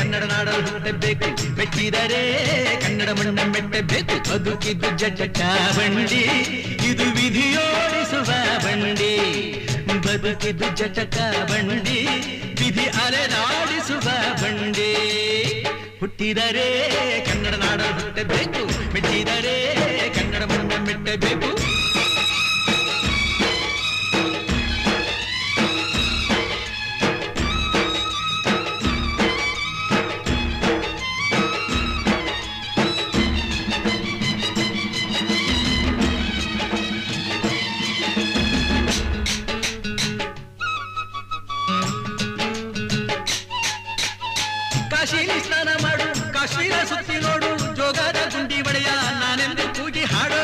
ಕನ್ನಡ ನಾಡಲು ಹುಟ್ಟಬೇಕು, ಮೆಟ್ಟಿದರೆ ಕನ್ನಡ ಮಣ್ಣ ಮೆಟ್ಟಬೇಕು. ಬದುಕಿದ್ದು ಜಟಕ ಬಂಡಿ, ಇದು ವಿಧಿಯೋಡಿಸುವ ಬಂಡಿ. ಬದುಕಿದ್ದು ಜಟಕ ಬಂಡಿ, ವಿಧಿ ಅಲೆದಾಡಿಸುವ ಬಂಡಿ. ಹುಟ್ಟಿದರೆ ಕನ್ನಡ ನಾಡಲು ಹುಟ್ಟಬೇಕು, ಮೆಟ್ಟಿದರೆ ಕನ್ನಡ ಮಣ್ಣ ಮೆಟ್ಟಬೇಕು. ಕಾಶಿಲಿ ಸ್ನಾನ ಮಾಡು, ಕಾಶ್ಮೀರ ಸುತ್ತಿ ನೋಡು, ಜೋಗದ ಗುಂಡಿ ಒಡೆಯ ನಾನೆಂದು ಕೂಗಿ ಹಾಡು.